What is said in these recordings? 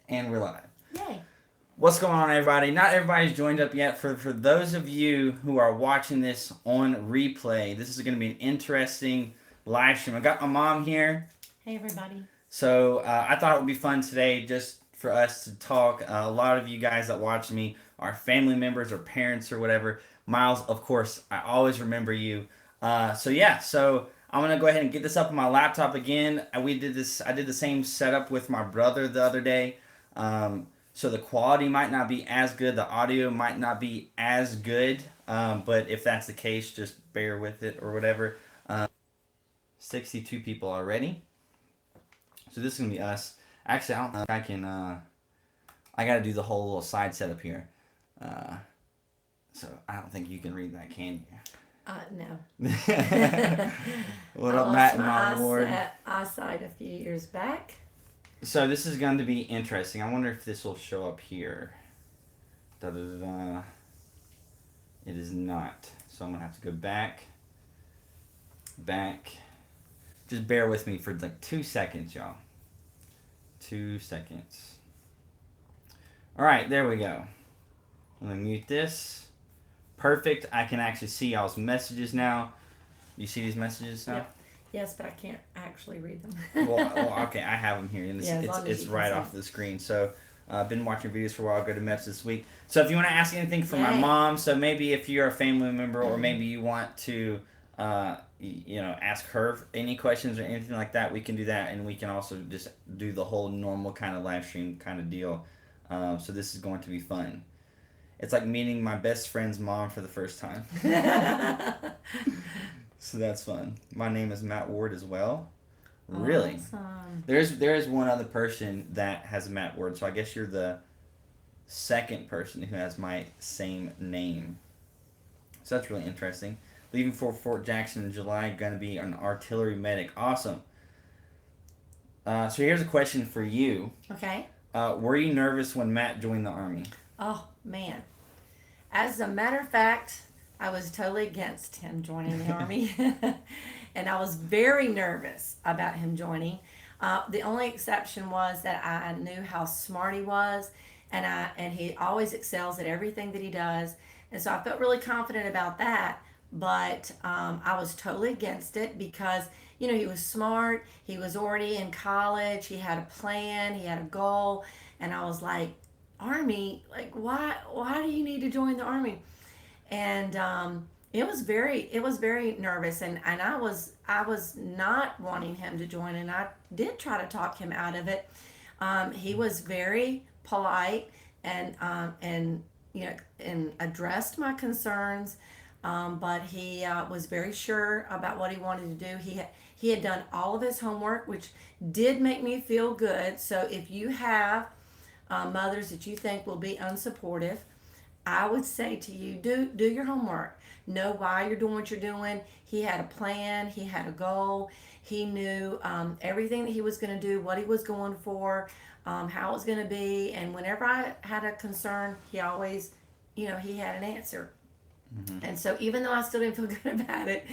And we're live. Yay. What's going on, everybody? Not everybody's joined up yet. For those of you who are watching this on replay, this is going to be an interesting live stream. I got my mom here. Hey, everybody. So I thought it would be fun today just for us to talk. A lot of you guys that watch me are family members or parents or whatever. Miles, of course, I always remember you. So I'm gonna go ahead and get this up on my laptop again. We did this. I did the same setup with my brother the other day. So the quality might not be as good. The audio might not be as good. But if that's the case, just bear with it or whatever. 62 people already. So this is gonna be us. Actually, I don't think I can. I gotta do the whole little side setup here. So I don't think you can read that, can No. you? What I up, lost Matt and my Mom Ward? eyesight a few years back. So this is going to be interesting. I wonder if this will show up here. Da da da da. It is not. So I'm gonna have to go back. Just bear with me for like 2 seconds, y'all. 2 seconds. All right, there we go. I'm gonna mute this. Perfect. I can actually see y'all's messages now. You see these messages now? Yep. Yes, but I can't actually read them. well, okay, I have them here, and it's right off the screen. So I've been watching videos for a while. Go to Meps this week. So if you want to ask anything for my mom, so maybe if you're a family member, or maybe you want to, ask her any questions or anything like that, we can do that, and we can also just do the whole normal kind of live stream kind of deal. So this is going to be fun. It's like meeting my best friend's mom for the first time. So that's fun. My name is Matt Ward as well. Really? Awesome. There is one other person that has Matt Ward, so I guess you're the second person who has my same name. So that's really interesting. Leaving for Fort Jackson in July, gonna be an artillery medic. Awesome. So here's a question for you. Okay. Were you nervous when Matt joined the Army? Oh, man. As a matter of fact, I was totally against him joining the Army. And I was very nervous about him joining. The only exception was that I knew how smart he was, and he always excels at everything that he does. And so I felt really confident about that. But I was totally against it because, he was smart. He was already in college. He had a plan. He had a goal. And I was like, Army, like, why do you need to join the Army? And it was very nervous, and I was not wanting him to join, and I did try to talk him out of it. He was very polite, and and addressed my concerns, but he was very sure about what he wanted to do. He had done all of his homework, which did make me feel good. So if you have mothers that you think will be unsupportive, I would say to you, do your homework. Know why you're doing what you're doing. He had a plan. He had a goal. He knew everything that he was going to do, what he was going for, how it was going to be. And whenever I had a concern, he always, he had an answer. Mm-hmm. And so even though I still didn't feel good about it,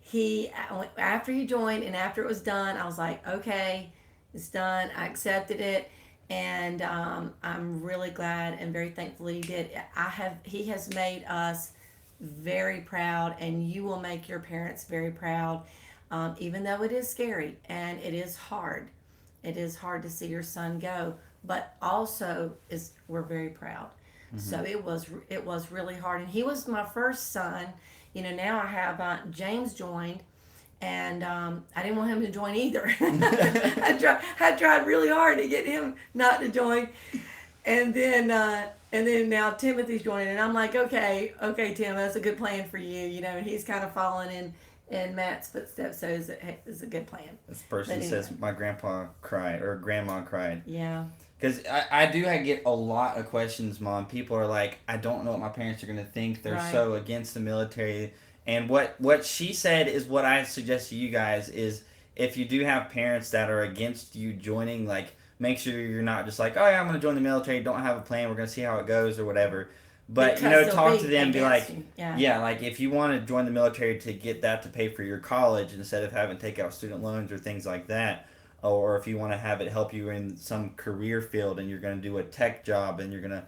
he after he joined and after it was done, I was like, okay, it's done. I accepted it. And I'm really glad and very thankful that he did. He has made us very proud, and you will make your parents very proud, even though it is scary and it is hard. It is hard to see your son go, but also we're very proud. Mm-hmm. So it was really hard, and he was my first son. Now I have James joined. And I didn't want him to join either. I tried really hard to get him not to join, and then now Timothy's joining, and I'm like, okay, Tim, that's a good plan for you, and he's kind of following in Matt's footsteps, so it's a good plan. This person says my grandpa cried or grandma cried. Yeah. Because I get a lot of questions, Mom. People are like, I don't know what my parents are gonna think. They're so against the military. And what she said is what I suggest to you guys is if you do have parents that are against you joining, like, make sure you're not just like, oh yeah, I'm going to join the military, don't have a plan, we're going to see how it goes or whatever. But, talk to them, be like, like, if you want to join the military to get that to pay for your college instead of having to take out student loans or things like that, or if you want to have it help you in some career field and you're going to do a tech job and you're going to,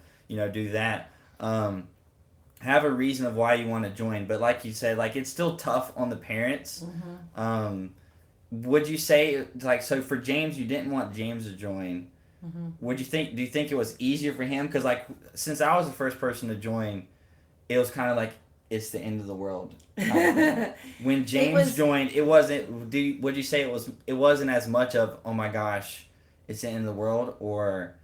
do that. Um, have a reason of why you want to join. But like you said, like it's still tough on the parents. Mm-hmm. Um, would you say like so for James, you didn't want James to join? Mm-hmm. Would you think? Do you think it was easier for him? Because like since I was the first person to join, it was kind of like it's the end of the world kind of thing. When It James was joined, it wasn't. Would you say it was? It wasn't as much of oh my gosh, it's the end of the world, or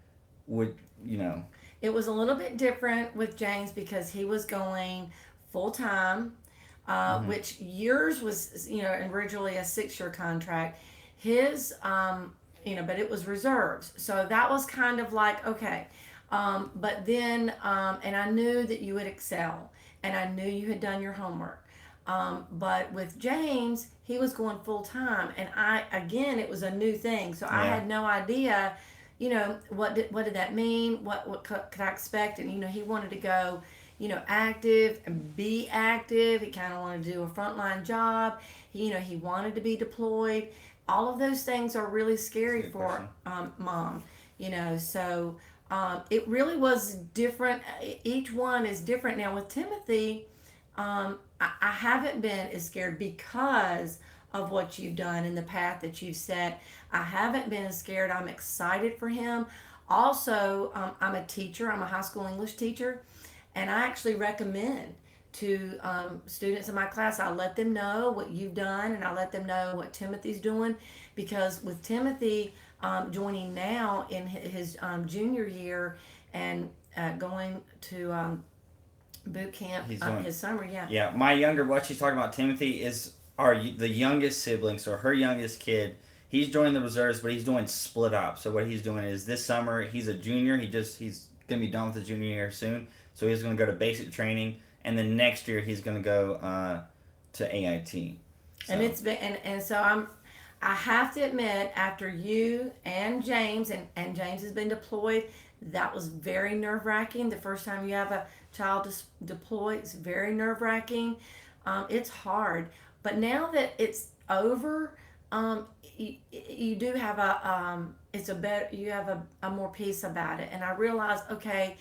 would you know? it was a little bit different with James because he was going full time, Mm-hmm. which yours was, originally a 6 year contract. His, but it was reserves. So that was kind of like, okay. But then, and I knew that you would excel and I knew you had done your homework. But with James, he was going full time. And again, it was a new thing. So I Yeah. had no idea, what did that mean? What could I expect? And, he wanted to go, active and be active. He kind of wanted to do a frontline job. He wanted to be deployed. All of those things are really That's a scary good for question. mom. So it really was different. Each one is different. Now with Timothy, I haven't been as scared because of what you've done and the path that you've set. I haven't been as scared. I'm excited for him. Also, I'm a teacher. I'm a high school English teacher, and I actually recommend to students in my class. I let them know what you've done, and I let them know what Timothy's doing, because with Timothy joining now in his junior year and going to boot camp He's doing. his summer, yeah. Yeah, my younger. What she's talking about, Timothy, is the youngest sibling, so her youngest kid. He's joining the reserves, but he's doing split op. So what he's doing is this summer he's a junior. He's gonna be done with his junior year soon. So he's gonna go to basic training, and then next year he's gonna go to AIT. And So it's been and so I have to admit, after you and James, and James has been deployed, that was very nerve wracking. The first time you have a child deployed, it's very nerve wracking. It's hard. But now that it's over, you do have it's a better, you have a more peace about it. And I realized, okay,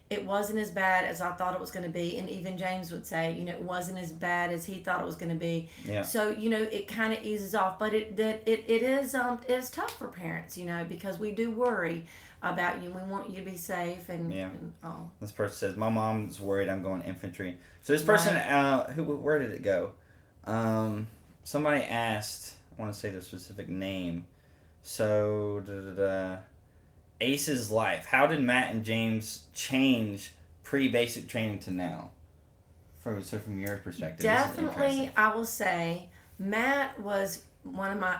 it wasn't as bad as I thought it was going to be. And even James would say, it wasn't as bad as he thought it was going to be. yeah, So, it kind of eases off. But it is tough for parents, because we do worry about you. We want you to be safe yeah. and all. This person says my mom's worried I'm going infantry. So this person, Right. where did it go? Um, Somebody asked. I want to say the specific name. So Ace's life. How did Matt and James change pre-basic training to now? From your perspective, this is Definitely, interesting. I will say Matt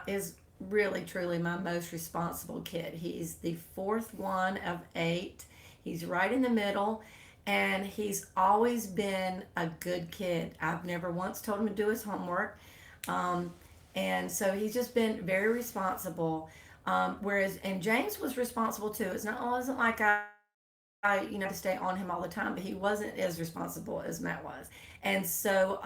is really truly my most responsible kid. He's the fourth one of eight. He's right in the middle, and he's always been a good kid. I've never once told him to do his homework. Um, and so he's just been very responsible. Whereas, and James was responsible too. It wasn't like had to stay on him all the time, but he wasn't as responsible as Matt was. And so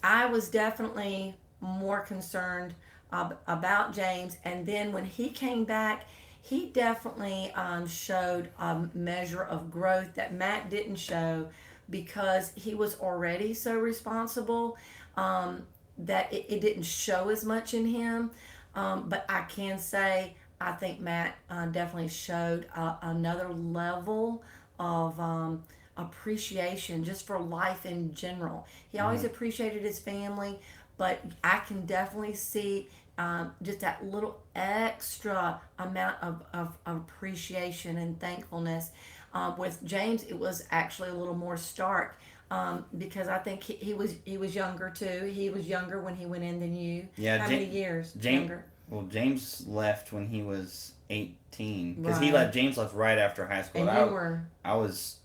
I was definitely more concerned about James. And then when he came back, he definitely showed a measure of growth that Matt didn't show, because he was already so responsible, that it didn't show as much in him. But I can say I think Matt definitely showed another level of appreciation just for life in general. He always Mm-hmm. appreciated his family, but I can definitely see just that little extra amount of appreciation and thankfulness. With James, it was actually a little more stark, because I think he was younger too. He was younger when he went in than you. Yeah, How many years James. younger? Well, James left when he was 18 because he Right. left. James left right after high school. And you were I was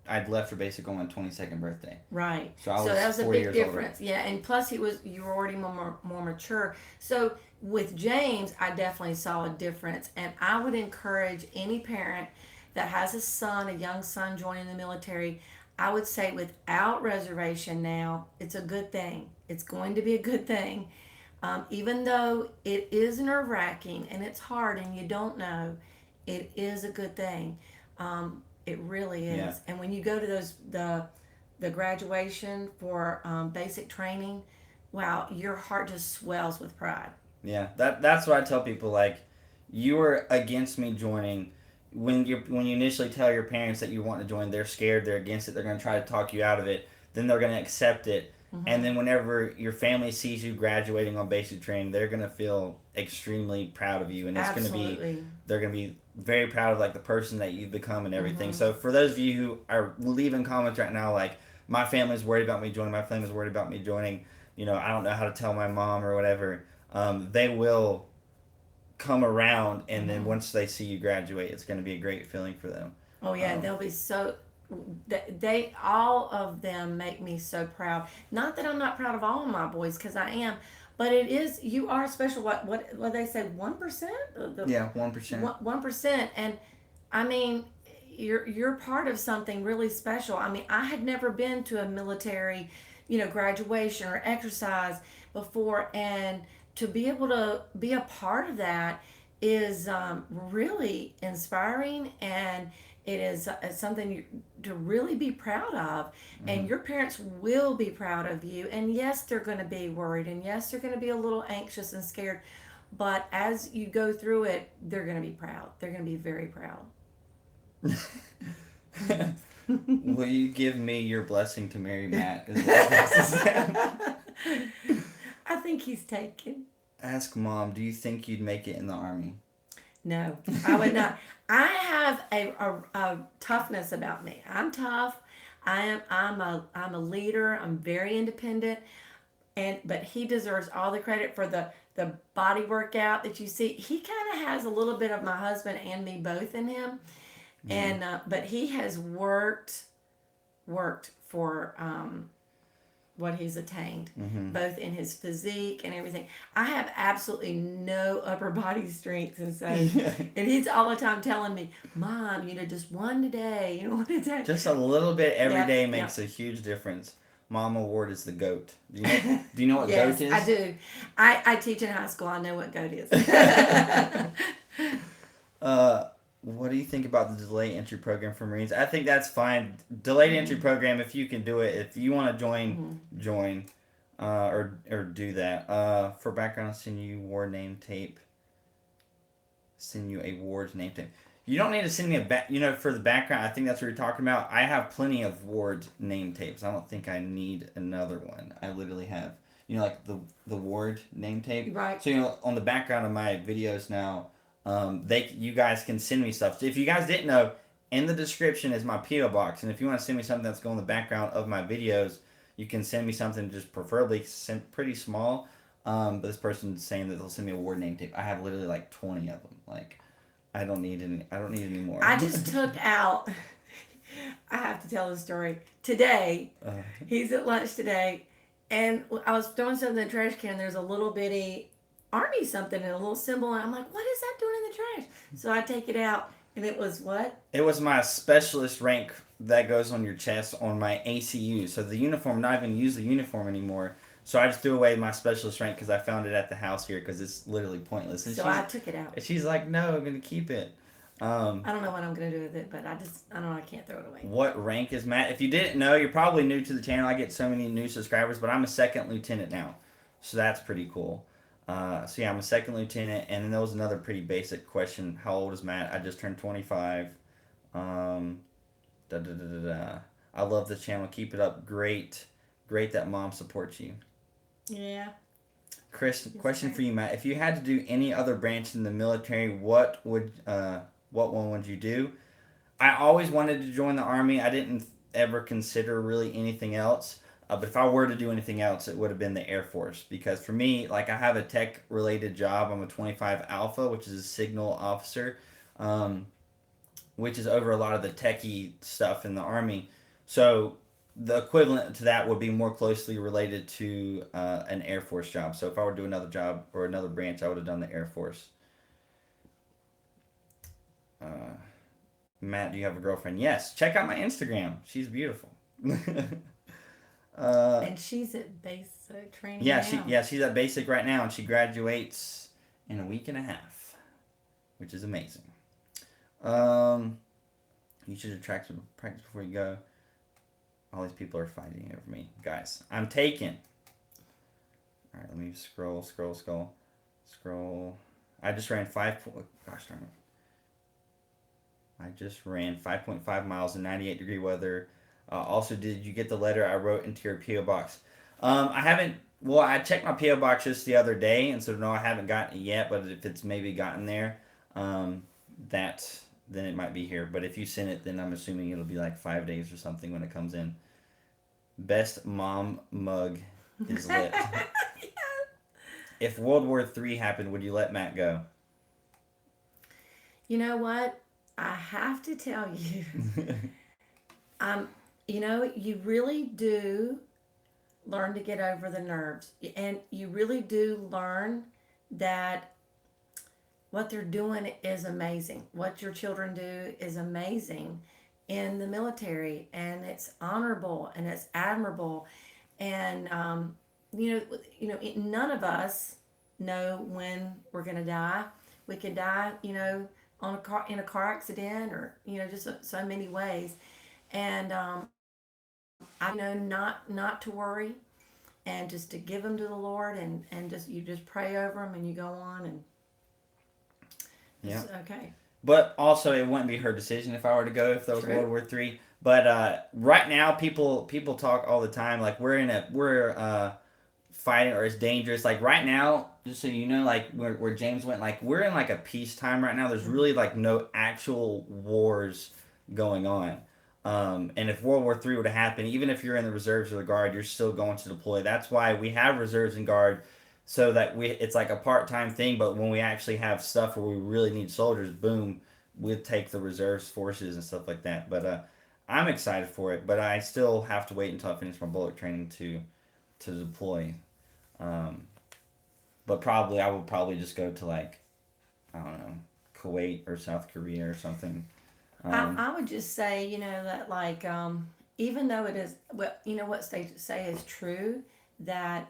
I'd left for basic on my 22nd birthday, right. so I So was that was a 4 big years older. difference. Yeah, and plus you were already more mature. So with James, I definitely saw a difference, and I would encourage any parent that has a young son joining the military. I would say without reservation now, it's a good thing. It's going to be a good thing. Even though it is nerve wracking and it's hard and you don't know, it is a good thing. It really Yeah. is. And when you go to the graduation for basic training, wow, your heart just swells with pride. Yeah, that's what I tell people. Like, you were against me joining. When you initially tell your parents that you want to join, they're scared. They're against it. They're going to try to talk you out of it. Then they're going to accept it. And Hmm. then whenever your family sees you graduating on basic training, they're going to feel extremely proud of you, and it's going to be Absolutely. they're going to be very proud of like the person that you've become and everything. Hmm. So for those of you who are leaving comments right now, like my family's worried about me joining, my family's worried about me joining. I don't know how to tell my mom or whatever. They will come around, and then Hmm. once they see you graduate, it's going to be a great feeling for them. Oh yeah, Um, they'll be so. They all of them make me so proud. Not that I'm not proud of all of my boys, because I am, but it is you are special. What they say 1%? The yeah, 1%. 1%, and I mean you're part of something really special. I mean I had never been to a military, graduation or exercise before, and to be able to be a part of that is really inspiring, and it is something to really be proud of. And Hmm. your parents will be proud of you, and yes they're going to be worried, and yes they're going to be a little anxious and scared, but as you go through it they're going to be proud. They're going to be very proud. Will you give me your blessing to marry Matt? Is what this is. I think he's taken. Ask mom. Do you think you'd make it in the army? No, I would not. I have a toughness about me. I'm tough. I'm a leader. I'm very independent, and but he deserves all the credit for the body workout that you see. He kind of has a little bit of my husband and me both in him, Hmm. and but he has worked for what he's attained, Hmm. both in his physique and everything. I have absolutely no upper body strength, and so, and he's all the time telling me, "Mom, just one today, one today." Just a little bit every Yep, day yep. makes a huge difference. Mama Ward is the goat. Do you know? Do you know what goat Yes, I is? do. I teach in high school. I know what goat is. uh, what do you think about the delayed entry program for Marines? I think that's fine. Delayed entry program, if you can do it, if you want to join, Mm-hmm. join, or do that. For background, send you war name tape. Send you a ward's name tape. You don't need to send me a back. For the background, I think that's what you're talking about. I have plenty of ward name tapes. I don't think I need another one. I literally have, like the ward name tape. Right. So on the background of my videos now, you guys can send me stuff. So if you guys didn't know, in the description is my PO box, and if you want to send me something that's going in the background of my videos, you can send me something just preferably pretty small. But this person's saying that they'll send me a ward name tape. I have literally like 20 of them. Like, I don't need any. I don't need any more. I just took out. I have to tell the story today. uh, He's at lunch today, and I was throwing something in the trash can. There's a little bitty army something and a little symbol, and I'm like, "What is that doing in the trash?" So I take it out, and it was what? it was my specialist rank that goes on your chest on my ACU. So the uniform, not even use the uniform anymore. So I just threw away my specialist rank because I found it at the house here because it's literally pointless. And So I took it out. she's like, no, I'm gonna keep it. Um, I don't know what I'm gonna do with it, but I don't know. I can't throw it away. what rank is Matt? If you didn't know, you're probably new to the channel. I get so many new subscribers, but I'm a second lieutenant now, so that's pretty cool. So yeah, I'm a second lieutenant, and then there was another pretty basic question: how old is Matt? I just turned 25. Um, da, da, da, da, da. I love the channel. Keep it up. Great that mom supports you. Yeah. Chris, It's question great. for you, Matt. If you had to do any other branch in the military, what one would you do? I always wanted to join the army. I didn't ever consider really anything else. But if I were to do anything else, it would have been the Air Force because for me, like I have a tech related job. I'm a 25 Alpha, which is a signal officer, um, which is over a lot of the techie stuff in the army. So the equivalent to that would be more closely related to an Air Force job. So if I were to do another job or another branch, I would have done the Air Force. Uh, Matt, do you have a girlfriend? Yes. Check out my Instagram. She's beautiful. Uh, And she's at basic training yeah, now. she's at basic right now, and she graduates in a week and a half, which is amazing. Um, you should attract some practice before you go. All these people are fighting over me, guys. I'm taken. All right, let me scroll. I just ran gosh darn it. I just ran 5.5 miles in 98-degree weather. Also, did you get the letter I wrote into your PO box? I haven't. Well, I checked my PO box just the other day, and so no, I haven't gotten it yet. But if it's maybe gotten there, um, that then it might be here. But if you send it, then I'm assuming it'll be like 5 days or something when it comes in. Best mom mug is lit. If World War III happened, would you let Matt go? You know what? I have to tell you, um, you really do learn to get over the nerves, and you really do learn that what they're doing is amazing. What your children do is amazing in the military, and it's honorable and it's admirable. And none of us know when we're going to die. We could die, on a car in a car accident, or just so many ways. And I not to worry, and just to give them to the Lord, and just you just pray over them, and you go on, and Yeah. it's okay. But also, it wouldn't be her decision if I were to go if that was True. World War III. But right now, people talk all the time like we're fighting or it's dangerous. Like right now, just so you know, like where James went, like we're in like a peacetime right now. There's Mhm. really like no actual wars going on. And if World War III would have happened, even if you're in the reserves or the guard, you're still going to deploy. That's why we have reserves and guard, so that it's like a part time thing. But when we actually have stuff where we really need soldiers, boom, we'd take the reserves forces and stuff like that. But I'm excited for it. But I still have to wait until I finish my bullet training to deploy. Um, but probably I would probably just go to like I don't know Kuwait or South Korea or something. Um, I would just say, that like, even though it is, well, what they say is true, that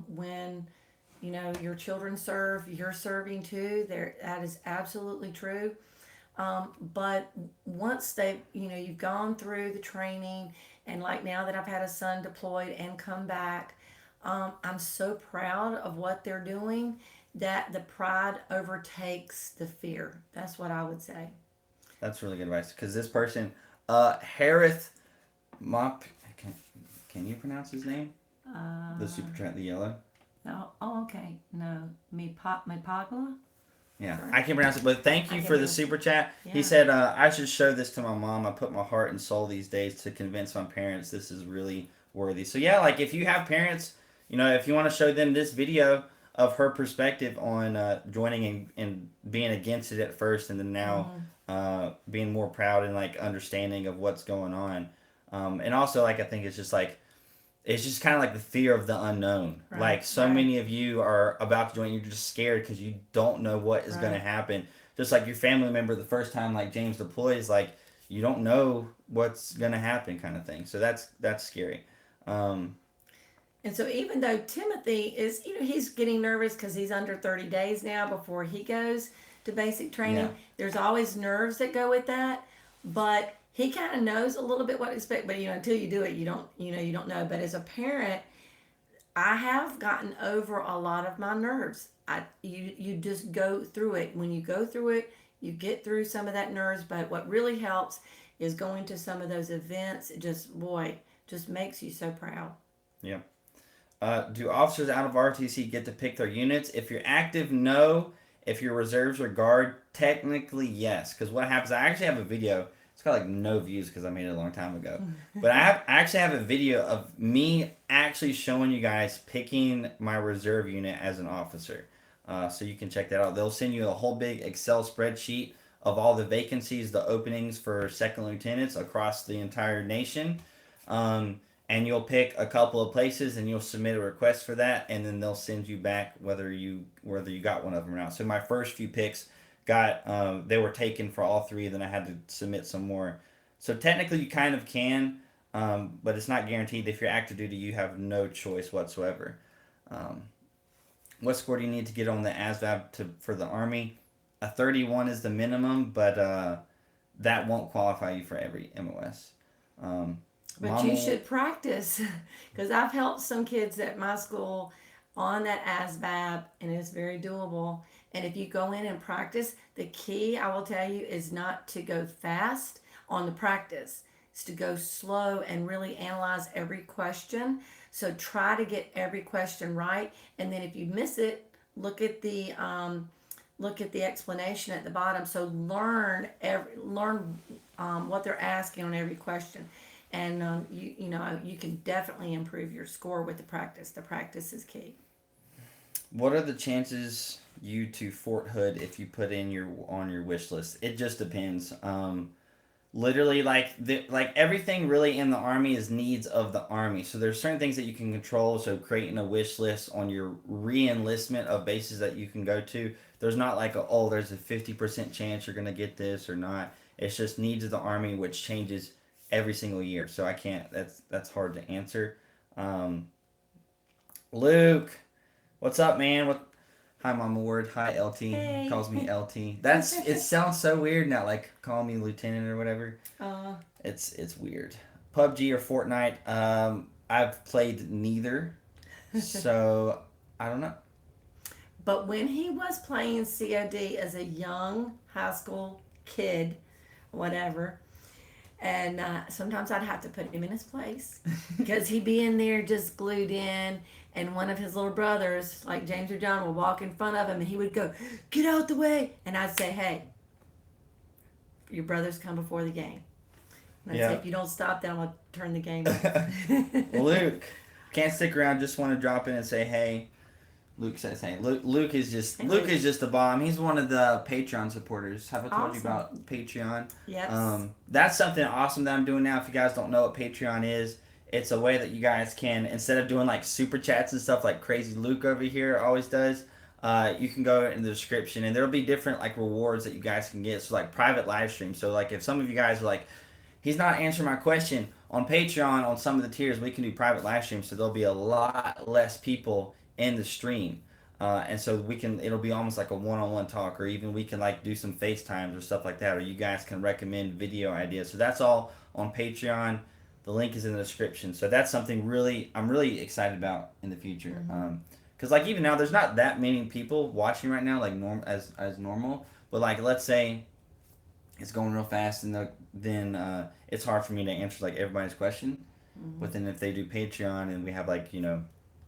when, your children serve, you're serving too. That is absolutely true. But once you've gone through the training, and like now that I've had a son deployed and come back, I'm so proud of what they're doing that the pride overtakes the fear. That's what I would say. that's really good advice because this person, Harith Mop, can you pronounce his name? The Uh, super chat, the yellow. no, oh, okay. No, me pagla. Yeah, Sorry, I can't pronounce it, but thank I you can for the pronounce it. super chat. He Yeah. said, I should show this to my mom. I put my heart and soul these days to convince my parents this is really worthy. So, yeah, like if you have parents, if you want to show them this video of her perspective on joining and being against it at first and then now Mm-hmm. being more proud and like understanding of what's going on. And also, like, I think it's just kind of like the fear of the unknown. Right. Like so Right. many of you are about to join, you're just scared because you don't know what is going to Right. happen. Just like your family member, the first time like James deploys, like you don't know what's going to happen, kind of thing. So that's scary. Um, And so even though Timothy is, he's getting nervous because he's under 30 days now before he goes to basic yeah, training. There's always nerves that go with that, but he kind of knows a little bit what to expect. But until you do it, you don't know. But as a parent, I have gotten over a lot of my nerves. You just go through it. When you go through it, you get through some of that nerves. But what really helps is going to some of those events. It just, boy, just makes you so proud. yeah. Do officers out of RTC get to pick their units? If you're active, no. If you're reserves or guard, technically yes. Because what happens? I actually have a video. It's got like no views because I made it a long time ago. But I actually have a video of me actually showing you guys picking my reserve unit as an officer. So you can check that out. They'll send you a whole big Excel spreadsheet of all the vacancies, the openings for second lieutenants across the entire nation. Um, and you'll pick a couple of places and you'll submit a request for that, and then they'll send you back whether you got one of them or not. So my first few picks got they were taken for all three. Then I had to submit some more. So technically, you kind of can. but it's not guaranteed. If you're active duty, you have no choice whatsoever. Um, what score do you need to get on the ASVAB for the Army? A 31 is the minimum, but that won't qualify you for every MOS. Um, But Mom you will, should practice because I've helped some kids at my school on that ASVAB and it's very doable. And if you go in and practice, the key I will tell you is not to go fast on the practice. It's to go slow and really analyze every question. So try to get every question right. And then if you miss it, look at the explanation at the bottom. So learn what they're asking on every question, and you can definitely improve your score with the practice. The practice is key. what are the chances you to Fort Hood if you put in your on your wish list? It just depends. Literally, like everything really in the Army is needs of the Army. So there's certain things that you can control. So creating a wish list on your re-enlistment of bases that you can go to. There's not like there's a 50% chance you're gonna get this or not. It's just needs of the Army, which changes every single year. So I can't. That's hard to answer. Um, Luke, what's up, man? Hi, Mama Word. Hi, LT. Hey. Calls me LT. It sounds so weird now, like call me Lieutenant or whatever. uh, It's weird. PUBG or Fortnite? I've played neither, so I don't know. but when he was playing COD as a young high school kid, whatever, and sometimes I'd have to put him in his place because he'd be in there just glued in, and one of his little brothers, like James or John, would walk in front of him, and he would go, "Get out the way!" And I'd say, "Hey, your brothers come before the game." And I'd say, Yeah. "If you don't stop, then I'm gonna turn the game off." Luke, can't stick around. Just want to drop in and say hey. Luke says hey. Luke is just Hey, Luke Luke. is just a bomb. He's one of the Patreon supporters. Have I told you Awesome. about Patreon? Yes. That's something awesome that I'm doing now. If you guys don't know what Patreon is, it's a way that you guys can, instead of doing like super chats and stuff like crazy Luke over here always does, you can go in the description and there'll be different like rewards that you guys can get. So like private live streams. So like if some of you guys are like, he's not answering my question on Patreon on some of the tiers, we can do private live streams. So there'll be a lot less people in the stream. And so it'll be almost like a one-on-one talk, or even we can like do some FaceTimes or stuff like that, or you guys can recommend video ideas. So that's all on Patreon. The link is in the description. So that's something I'm really excited about in the future. Mm-hmm. Because like even now, there's not that many people watching right now, like as normal. But like let's say it's going real fast, and then it's hard for me to answer like everybody's question. Mm-hmm. But then if they do Patreon and we have like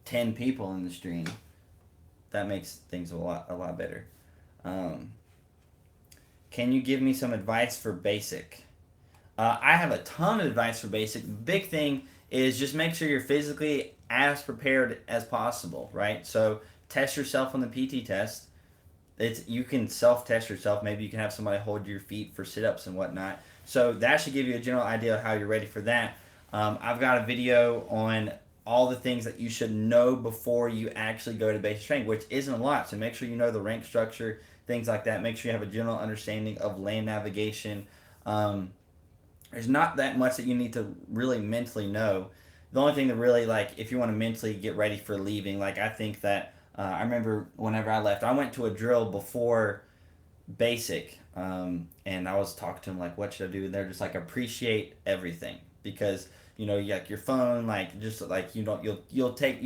10 people in the stream, that makes things a lot better. Um, can you give me some advice for basic? I have a ton of advice for basic. Big thing is just make sure you're physically as prepared as possible, right? So test yourself on the PT test. You can self test yourself. Maybe you can have somebody hold your feet for sit ups and whatnot. So that should give you a general idea of how you're ready for that. I've got a video on all the things that you should know before you actually go to basic training, which isn't a lot. So make sure you know the rank structure, things like that. Make sure you have a general understanding of land navigation. There's not that much that you need to really mentally know. The only thing that really, like, if you want to mentally get ready for leaving, like, I think that I remember whenever I left, I went to a drill before basic, and I was talking to them like, what should I do? And they're just like, appreciate everything, because you like your phone, like just like you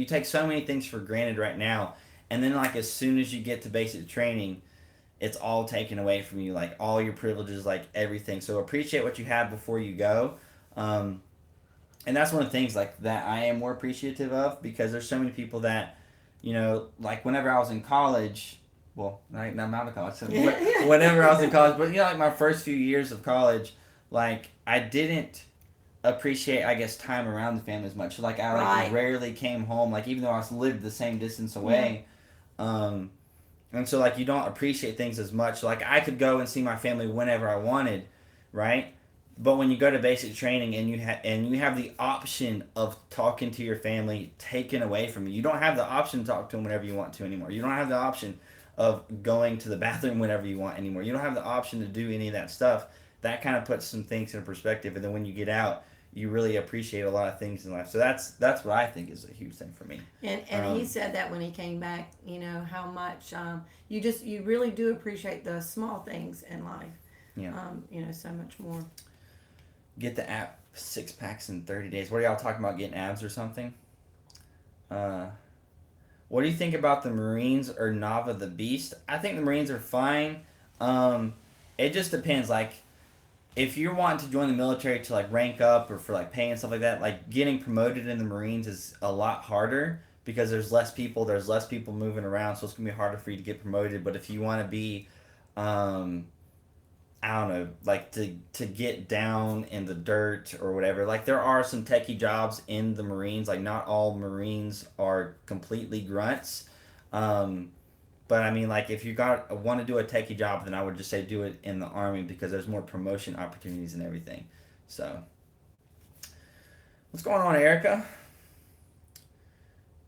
take so many things for granted right now, and then like as soon as you get to basic training, it's all taken away from you, like all your privileges, like everything. So appreciate what you have before you go. Um, and that's one of the things like that I am more appreciative of, because there's so many people that, like whenever I was in college, well, I'm out of college, so whenever I was in college, but like my first few years of college, like I didn't appreciate, I guess, time around the family as much. Like I Right. rarely came home, like even though I was lived the same distance away. And so like you don't appreciate things as much. Like I could go and see my family whenever I wanted, right? But when you go to basic training and you have the option of talking to your family taken away from you, you don't have the option to talk to them whenever you want to anymore. You don't have the option of going to the bathroom whenever you want anymore. You don't have the option to do any of that stuff. That kind of puts some things in perspective. And then when you get out, you really appreciate a lot of things in life. So that's what I think is a huge thing for me. And he said that when he came back, how much you really do appreciate the small things in life. Yeah. So much more. Get the app 6 packs in 30 days. What are y'all talking about, getting abs or something? Uh, what do you think about the Marines or Nava the Beast? I think the Marines are fine. Um, it just depends. Like, if you're wanting to join the military to like rank up or for like pay and stuff like that, like getting promoted in the Marines is a lot harder because there's less people moving around, so it's gonna be harder for you to get promoted. But if you want to be, um, I don't know, like to get down in the dirt or whatever. Like there are some techie jobs in the Marines. Like not all Marines are completely grunts. Um, but I mean, like if you got want to do a techie job, then I would just say do it in the Army because there's more promotion opportunities and everything. So what's going on, Erica?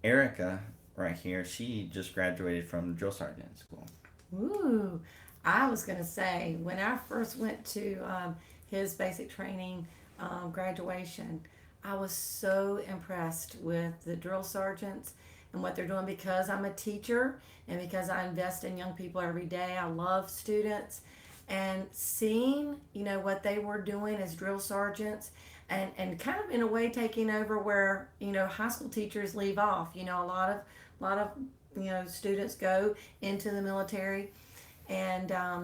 Erica, right here. She just graduated from drill sergeant school. Ooh, I was going to say, when I first went to his basic training graduation, I was so impressed with the drill sergeants and what they're doing because I'm a teacher and because I invest in young people every day. I love students and seeing, what they were doing as drill sergeants and kind of in a way taking over where, high school teachers leave off. A lot of students go into the military and I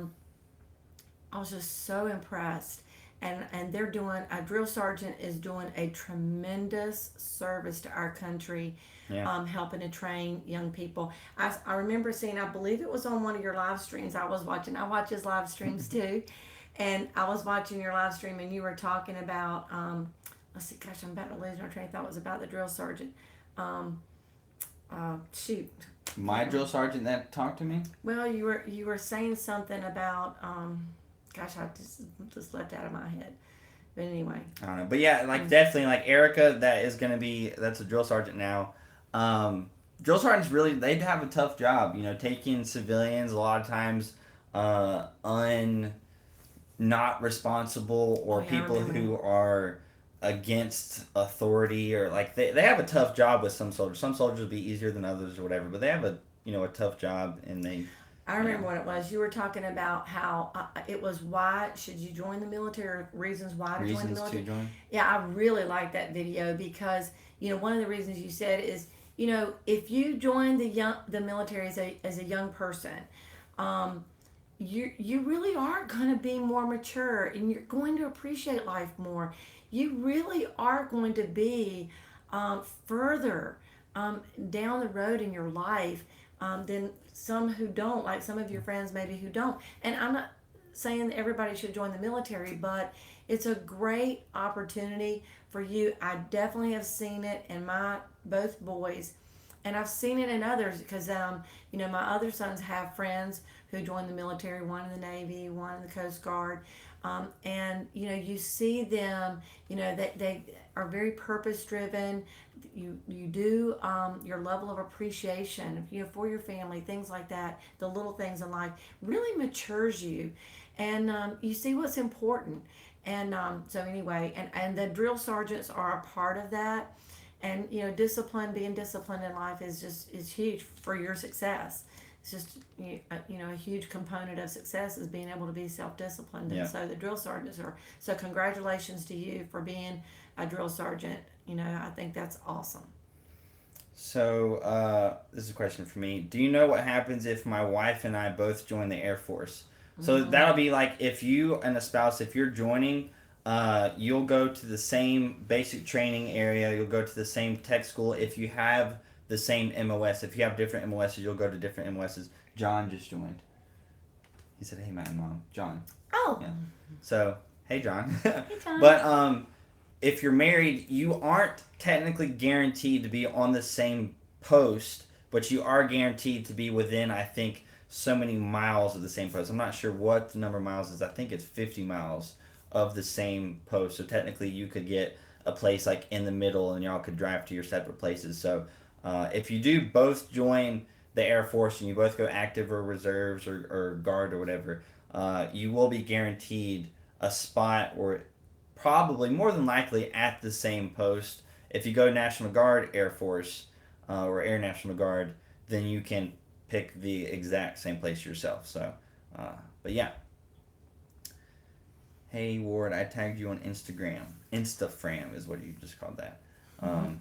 was just so impressed. And they're doing a drill sergeant is doing a tremendous service to our country, Yeah. helping to train young people. I remember seeing, I believe it was on one of your live streams. I was watching. I watch his live streams too, and I was watching your live stream, and you were talking about. Let's see, gosh, I'm about to lose my train of thought. It was about the drill sergeant. Um, Shoot. My drill sergeant that talked to me. Well, you were saying something about gosh, I just left out of my head. But anyway. I don't know, but yeah, like definitely, like Erica, that's a drill sergeant now. Drill sergeants really they have a tough job, taking civilians a lot of times, not responsible or Oh, yeah, I people remember who are against authority or like they have a tough job with some soldiers. Some soldiers will be easier than others or whatever, but they have a tough job and they. I remember what it was. You were talking about how it was why should you join the military, or reasons why to join the Reasons military. to join. Yeah, I really liked that video because one of the reasons you said is if you join the military as a young person, um, you really are going to be more mature and you're going to appreciate life more. You really are going to be further down the road in your life than some who don't, like some of your friends maybe who don't. And I'm not saying that everybody should join the military, but it's a great opportunity for you. I definitely have seen it in my both boys, and I've seen it in others because my other sons have friends who joined the military, one in the Navy, one in the Coast Guard, and you see them, they are very purpose driven. You do your level of appreciation, for your family, things like that. The little things in life really matures you, and you see what's important. And so anyway, and the drill sergeants are a part of that. And being disciplined in life is huge for your success. It's just a huge component of success is being able to be self-disciplined. Yeah. And so the drill sergeants are, so congratulations to you for being a drill sergeant. I think that's awesome. So this is a question for me. Do you know what happens if my wife and I both join the Air Force? So that'll be like if you and a spouse, if you're joining, you'll go to the same basic training area. You'll go to the same tech school. If you have the same MOS, if you have different MOSs, you'll go to different MOSs. John just joined. He said, "Hey, Matt and Mom, John." Oh. Yeah. So, hey, John. Hey, John. But if you're married, you aren't technically guaranteed to be on the same post, but you are guaranteed to be within, I think, so many miles of the same post. I'm not sure what the number of miles is. I think it's 50 miles of the same post. So technically, you could get a place like in the middle, and y'all could drive to your separate places. So if you do both join the Air Force and you both go active or reserves or guard or whatever, you will be guaranteed a spot or probably more than likely at the same post. If you go National Guard, Air Force, or Air National Guard, then you can pick the exact same place yourself. So, uh, but yeah. Hey Ward, I tagged you on Instagram. Instafram is what you just called that. Um,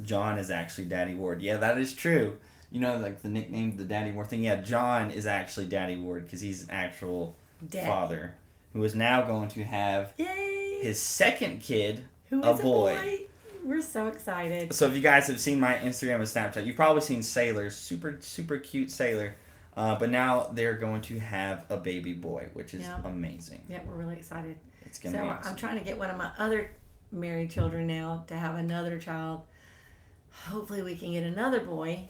John is actually Daddy Ward. Yeah, that is true. You know, like the nickname, the Daddy Ward thing. Yeah, John is actually Daddy Ward because he's an actual Daddy. father who is now going to have Yay! his second kid, Who a is boy. We're so excited. So if you guys have seen my Instagram and Snapchat, you've probably seen Sailor, super cute Sailor. But now they're going to have a baby boy, which is amazing. Yeah, we're really excited. It's gonna be awesome. I'm trying to get one of my other married children now to have another child. Hopefully we can get another boy,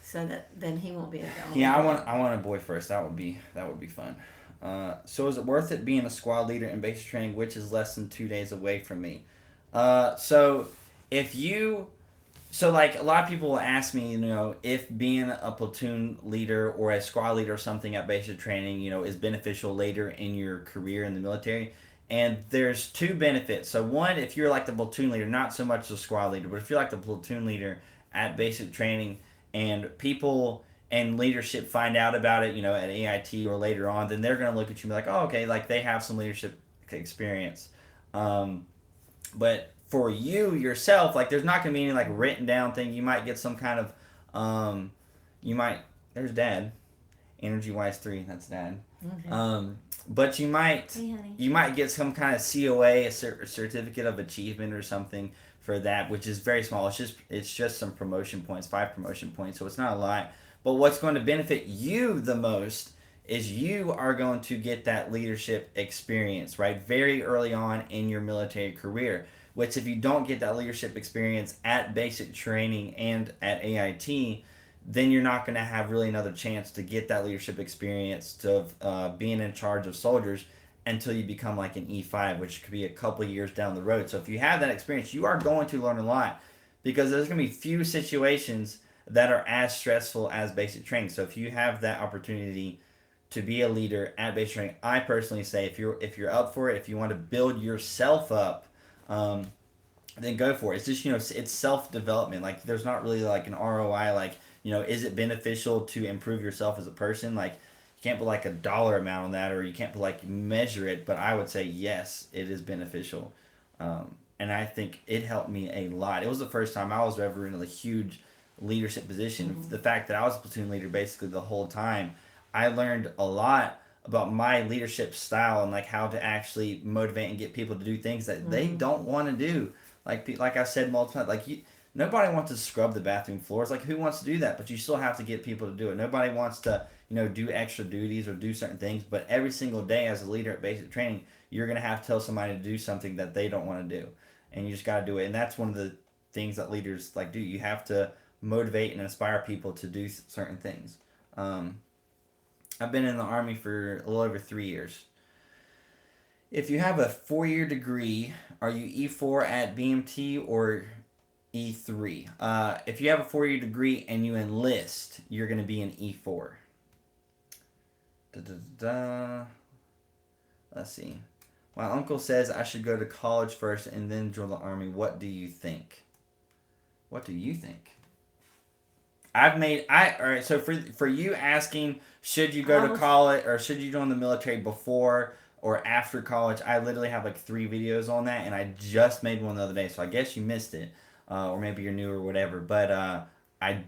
so that then he won't be a only. Yeah, I want a boy first. That would be fun. So is it worth it being a squad leader in basic training, which is less than 2 days away from me? So if you So, like, a lot of people will ask me, if being a platoon leader or a squad leader or something at basic training, is beneficial later in your career in the military. And there's two benefits. So, one, if you're like the platoon leader, not so much the squad leader, but if you're like the platoon leader at basic training and people and leadership find out about it, at AIT or later on, then they're going to look at you and be like, oh, okay, like they have some leadership experience. But for you yourself, like there's not gonna be any like written down thing. You might get some kind of, there's Dad, Energy Wise 3. That's Dad. Okay. But you might Hey, honey. you might get some kind of COA, a certificate of achievement or something for that, which is very small. It's just some promotion points, 5 promotion points. So it's not a lot. But what's going to benefit you the most is you are going to get that leadership experience, right? Very early on in your military career. Which, if you don't get that leadership experience at basic training and at AIT, then you're not going to have really another chance to get that leadership experience to being in charge of soldiers until you become like an E5, which could be a couple years down the road. So if you have that experience, you are going to learn a lot because there's going to be few situations that are as stressful as basic training. So if you have that opportunity to be a leader at basic training, I personally say if you're up for it, if you want to build yourself up, then go for it. It's just, it's self-development. Like, there's not really like an ROI, like, is it beneficial to improve yourself as a person? Like, you can't put like a dollar amount on that, or you can't put like measure it, but I would say yes, it is beneficial. And I think it helped me a lot. It was the first time I was ever in a huge leadership position. Mm-hmm. The fact that I was a platoon leader basically the whole time, I learned a lot about my leadership style and like how to actually motivate and get people to do things that they don't want to do. Like I said multiple times, like nobody wants to scrub the bathroom floors. Like, who wants to do that? But you still have to get people to do it. Nobody wants to do extra duties or do certain things. But every single day as a leader at basic training, you're gonna have to tell somebody to do something that they don't want to do, and you just got to do it. And that's one of the things that leaders like do. You have to motivate and inspire people to do certain things. I've been in the Army for a little over 3 years. If you have a 4-year degree, are you E4 at BMT or E3? If you have a 4-year degree and you enlist, you're going to be an E4. Let's see. My uncle says I should go to college first and then join the Army. What do you think? What do you think? All right, so for you asking, should you go to college or should you join the military before or after college, I literally have like 3 videos on that, and I just made one the other day, so I guess you missed it, or maybe you're new or whatever, but I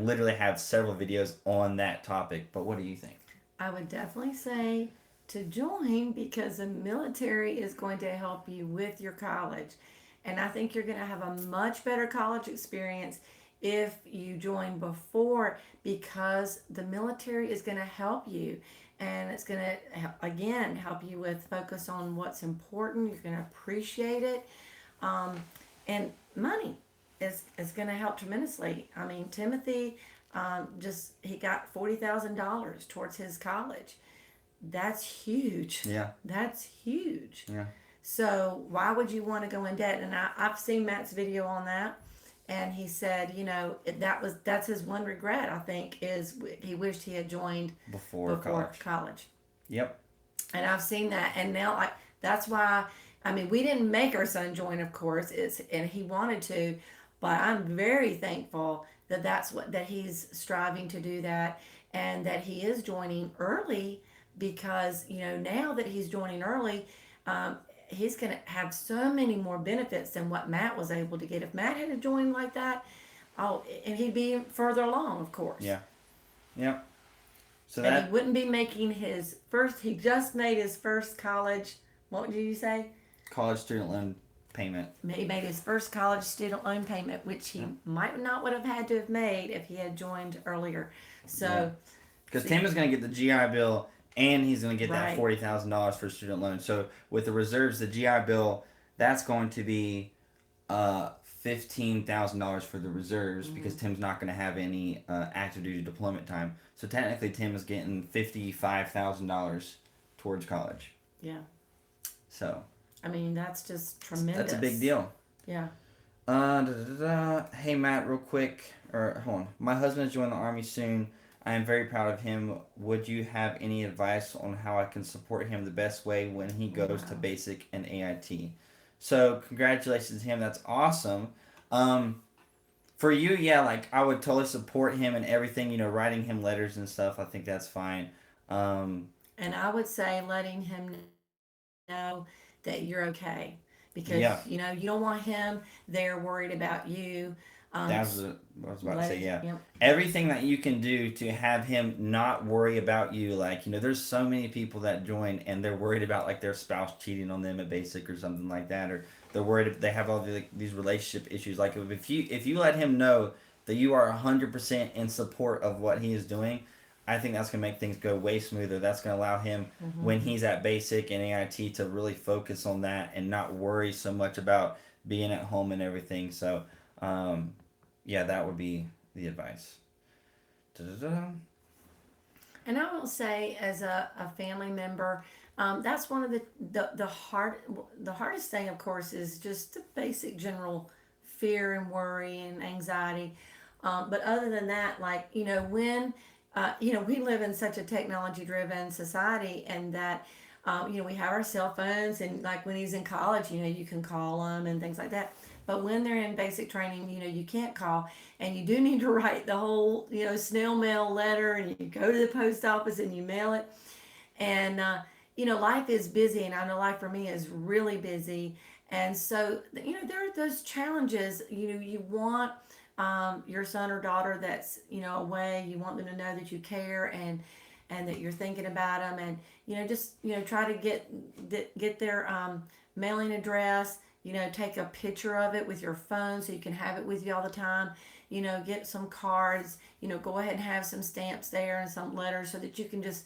literally have several videos on that topic. But what do you think? I would definitely say to join because the military is going to help you with your college, and I think you're going to have a much better college experience if you join before, because the military is going to help you, and it's going to again help you with focus on what's important. You're going to appreciate it, and money is going to help tremendously. I mean, Timothy he got $40,000 towards his college. That's huge. Yeah, that's huge. Yeah. So why would you want to go in debt? And I've seen Matt's video on that. And he said, that's his one regret, I think, is he wished he had joined before college. college. Yep. And I've seen that, and now that's why I mean, we didn't make our son join, of course, and he wanted to, but I'm very thankful that that he's striving to do that, and that he is joining early, because now that he's joining early, um, he's going to have so many more benefits than what Matt was able to get. If Matt had joined like that, oh, and he'd be further along, of course. Yeah. Yep. So And he that wouldn't be making his first, he just made his first college, what did you say? college student loan payment. He made his first college student loan payment, which he Yep. might not would have had to have made if he had joined earlier. Yeah. So, Because see, Tim is going to get the GI Bill and he's going to get that right, $40,000 for student loan. So with the reserves, the GI Bill, that's going to be $15,000 for the reserves because mm-hmm. Tim's not going to have any active duty deployment time. So technically, Tim is getting $55,000 towards college. Yeah. So I mean, that's just that's a big tremendous. deal. Yeah. Hey Matt, real quick, or hold on. My husband is joining the army soon. I am very proud of him. Would you have any advice on how I can support him the best way when he goes to Wow. basic and AIT? So congratulations to him. That's awesome. Um, for you, yeah, like I would totally support him and everything. Writing him letters and stuff. I think that's fine. Um, And I would say letting him know that you're okay, because yeah, you don't want him there worried about you. that was what I was about to say. Let Yeah, Yep. everything that you can do to have him not worry about you. Like there's so many people that join and they're worried about like their spouse cheating on them at basic or something like that, or they're worried they have all these relationship issues. Like if you let him know that you are 100% in support of what he is doing, I think that's gonna make things go way smoother. That's gonna allow him Mm-hmm. when he's at basic and AIT to really focus on that and not worry so much about being at home and everything. So. Um, yeah, that would be the advice. Da-da-da. And I will say, as a family member, that's one of the hardest thing, of course, is just the basic general fear and worry and anxiety. But other than that, like when we live in such a technology driven society, and that we have our cell phones, and like when he's in college, you can call them and things like that. But when they're in basic training, you can't call, and you do need to write the whole, snail mail letter, and you go to the post office and you mail it. And life is busy, and I know life for me is really busy. And so there are those challenges. You want your son or daughter that's away. You want them to know that you care, and that you're thinking about them, and just try to get their mailing address. Take a picture of it with your phone so you can have it with you all the time. Get some cards. Go ahead and have some stamps there and some letters, so that you can just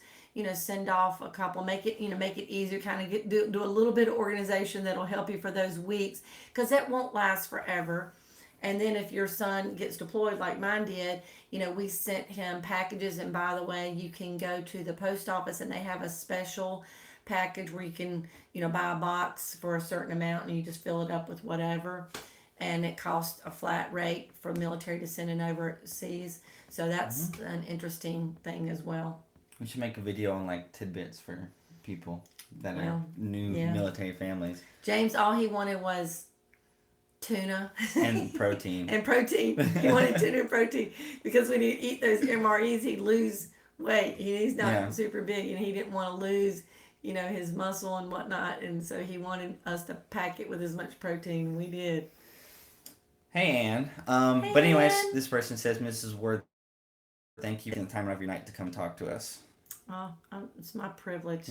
send off a couple. Make it easier. Kind of do a little bit of organization that'll help you for those weeks, because that won't last forever. And then if your son gets deployed like mine did, we sent him packages. And by the way, you can go to the post office and they have a special package where you can, buy a box for a certain amount, and you just fill it up with whatever. And it costs a flat rate for military to send it overseas. So that's Hmm. an interesting thing as well. We should make a video on like tidbits for people that are Well, new yeah. military families James, all he wanted was tuna and protein. and protein. He wanted tuna and protein, because when he'd eat those MREs, he'd lose weight. He's Yeah. not super big, and he didn't want to lose, his muscle and whatnot. And so he wanted us to pack it with as much protein. We did. Hey Ann. But Hey, anyways, Ann. this person says, Mrs. Ward, thank you for taking the time out of your night to come talk to us. Oh, it's my privilege.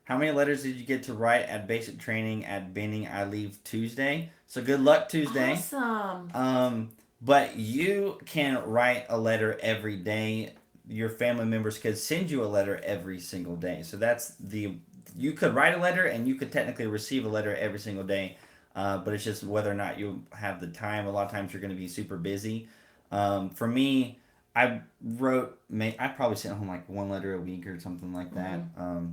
How many letters did you get to write at basic training at Benning? I leave Tuesday. So good luck Tuesday. Awesome. Um, but you can write a letter every day. Your family members could send you a letter every single day. So you could write a letter and you could technically receive a letter every single day. But it's just whether or not you have the time. A lot of times you're going to be super busy. For me, I probably sent home like one letter a week or something like that. Mm-hmm.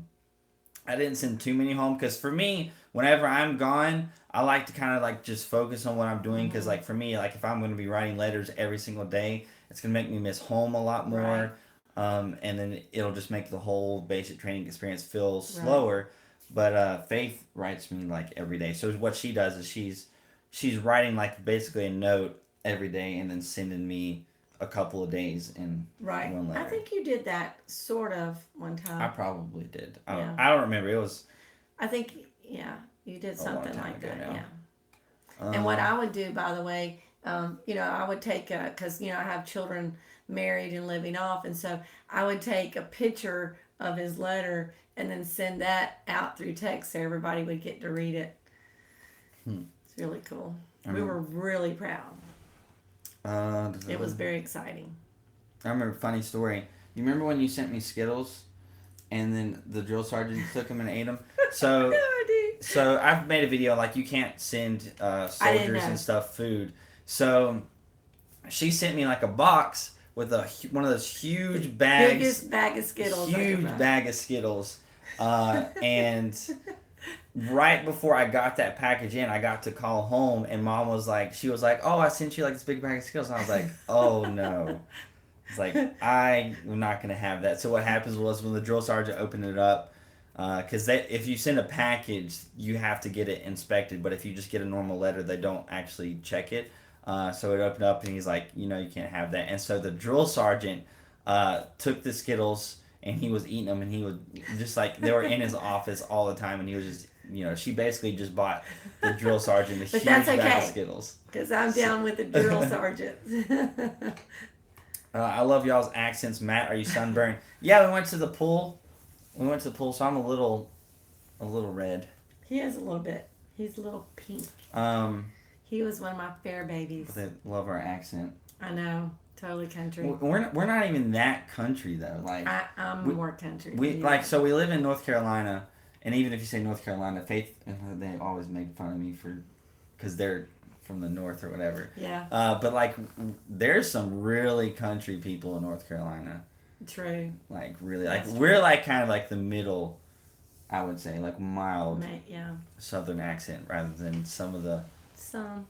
I didn't send too many home because for me, whenever I'm gone, I like to kind of like just focus on what I'm doing because Mm-hmm. like for me, like if I'm going to be writing letters every single day, it's going to make me miss home a lot Right. more, and then it'll just make the whole basic training experience feel Right. slower. But Faith writes me like every day. So what she does is she's writing like basically a note every day and then sending me a couple of days in Right. one I letter. think you did that sort of one I time. probably did. Yeah. I don't remember. It was I think, yeah, you did a long something time like ago that. now. Yeah. And what Um, I would do, by the way, I would take, because, I have children married and living off. And so I would take a picture of his letter and then send that out through text so everybody would get to read it. hmm, It's really cool. I We remember. were really proud. Uh, It was very exciting. I remember a funny story. You remember when you sent me Skittles and then the drill sergeant took them and ate them? No, So I did. so I've made a video like you can't send I didn't soldiers and know. stuff food. So she sent me like a box with one of those The huge bags, biggest bag of Skittles I could huge find. bag of Skittles, and right before I got that package in, I got to call home, and Mom was like, she was like, "Oh, I sent you like this big bag of Skittles," and I was like, "Oh no." It's like I'm not gonna have that. So what happens was when the drill sergeant opened it up, because if you send a package, you have to get it inspected. But if you just get a normal letter, they don't actually check it. So it opened up and he's like, you can't have that. And so the drill sergeant took the Skittles and he was eating them and he would just like they were in his office all the time and he was just she basically just bought the drill sergeant a But huge that's bag of okay, Skittles. because I'm down with the drill sergeant. I love y'all's accents, Matt. Are you sunburned? Yeah, we went to the pool. We went to the pool, so I'm a little red. He has a little bit. He's a little pink. Um, He was one of my fair babies. but they love our accent. I know, totally country. We're not even that country though. Like I'm we, more country. we Than you like are. so we live in North Carolina, and even if you say North Carolina, Faith and they always make fun of me because they're from the north or whatever. Yeah, But like there's some really country people in North Carolina. true. Like really, like That's we're true. like kind of like the middle. I would say like mild Yeah, southern accent rather than some of the some.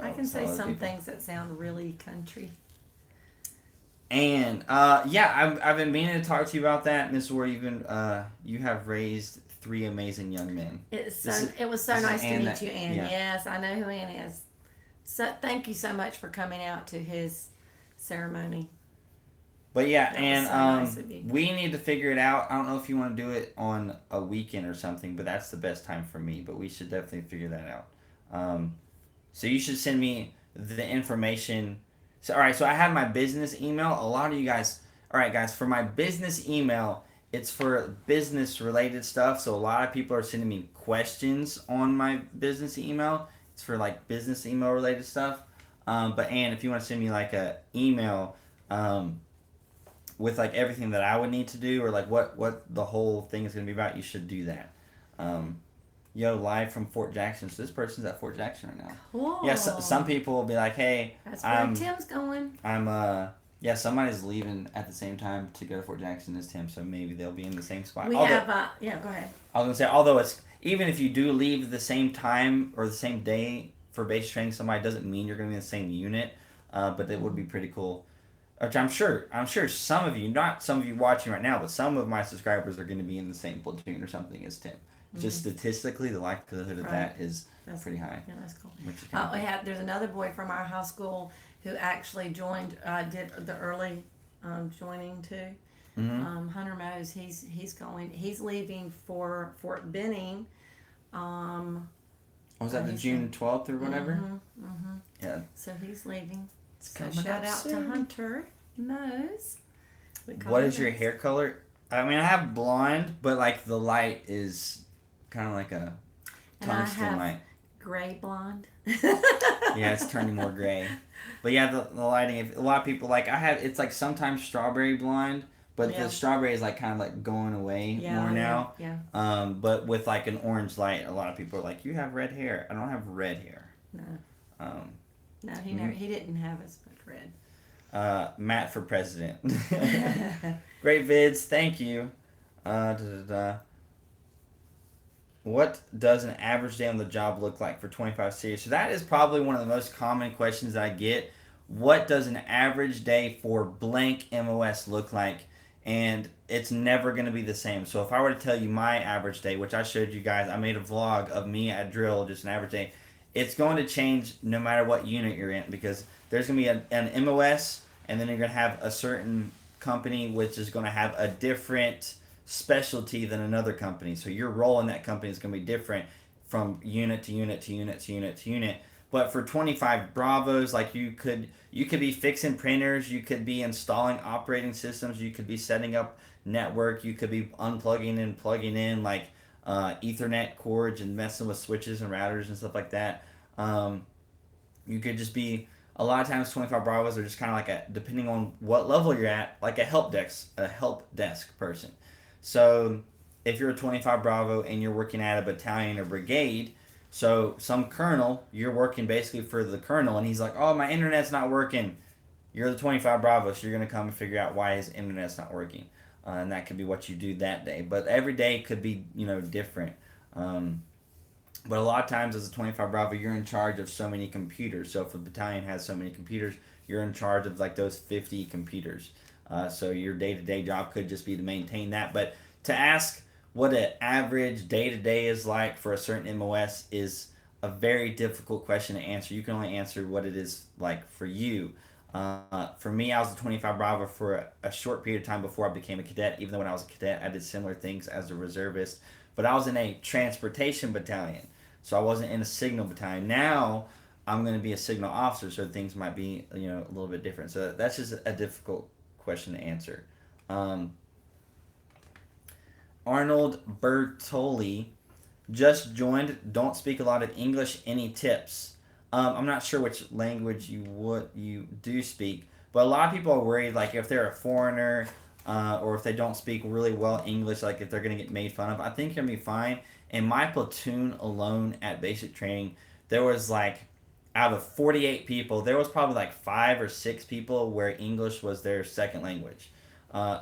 I can say other some people. things that sound really country. And yeah, I've been meaning to talk to you about that. And this is where you have raised three amazing young men. It was so this is nice to Ann meet you, Ann. yeah. Yes, I know who Ann is. So thank you so much for coming out to his ceremony. But yeah, That was and so nice of you. we need to figure it out. I don't know if you want to do it on a weekend or something, but that's the best time for me. But we should definitely figure that out. So you should send me the information. So all right, so I have my business email. A lot of you guys, all right, guys, for my business email, it's for business related stuff. So a lot of people are sending me questions on my business email. It's for like business email related stuff. But Ann, if you want to send me like a email. With like everything that I would need to do or like what the whole thing is going to be about, you should do that. Live from Fort Jackson. So this person's at Fort Jackson right now. Cool. Yeah, some people will be like, hey, That's where I'm Tim's going. yeah, somebody's leaving at the same time to go to Fort Jackson as Tim, so maybe they'll be in the same spot. We have, yeah, go ahead. I was gonna say, although it's even if you do leave the same time or the same day for base training, somebody doesn't mean you're gonna be in the same unit. But it would be pretty cool. Which I'm sure some of you, not some of you watching right now, but some of my subscribers are going to be in the same platoon or something as Tim. Just statistically, the likelihood of that is That's pretty high. Yeah, that's cool. Which is kind of There's another boy from our high school who actually joined, did the early joining too. Hunter Mose, he's leaving for Fort Benning. was that the he's June 12th or whatever? Yeah. So he's leaving. It's So coming shout up out soon. to Hunter Mose. What is your hair color? I mean, I have blonde, but like the light is kind of like a And I tungsten have light. gray blonde. Yeah, it's turning more gray. But yeah, the lighting. If a lot of people like, it's like sometimes strawberry blonde, but Yeah. the strawberry is like kind of like going away Yeah, more now. Yeah. But with like an orange light, a lot of people are like, you have red hair. I don't have red hair. No. Um, No, he didn't have as much red. Matt for president. Great vids, thank you. What does an average day on the job look like for 25 series? So that is probably one of the most common questions I get. What does an average day for blank MOS look like? and it's never going to be the same. So if I were to tell you my average day, which I showed you guys, I made a vlog of me at drill, just an average day. It's going to change no matter what unit you're in, because there's going to be an MOS, and then you're going to have a certain company which is going to have a different specialty than another company. So your role in that company is going to be different from unit to unit to unit to unit to unit. But for 25 Bravos, like you could be fixing printers, you could be installing operating systems, you could be setting up network, you could be unplugging and plugging in like Ethernet cords and messing with switches and routers and stuff like that. Um, you could just be a lot of times 25 Bravos are just kind of like a, depending on what level you're at, like a help desk person. So if you're a 25 Bravo and you're working at a battalion or brigade, so some colonel, you're working basically for the colonel, and he's like, "Oh, my internet's not working." You're the 25 Bravo, so you're gonna come and figure out why his internet's not working, and that could be what you do that day. But every day could be different. Um, but a lot of times, as a 25 Bravo, you're in charge of so many computers. So if a battalion has so many computers, you're in charge of like those 50 computers. So your day to day job could just be to maintain that. But to ask what an average day to day is like for a certain MOS is a very difficult question to answer. You can only answer what it is like for you. For me, I was a 25 Bravo for a short period of time before I became a cadet. Even though when I was a cadet, I did similar things as a reservist. But I was in a transportation battalion, so I wasn't in a signal battalion. Now I'm going to be a signal officer, so things might be a little bit different. So that's just a difficult question to answer. Um, Arnold Bertoli just joined. Don't speak a lot of English. Any tips? I'm not sure which language you do speak, but a lot of people are worried, like if they're a foreigner, or if they don't speak really well English, like if they're gonna get made fun of. I think you're gonna be fine. In my platoon alone at basic training, there was like out of 48 people, there was probably like 5 or 6 people where English was their second language.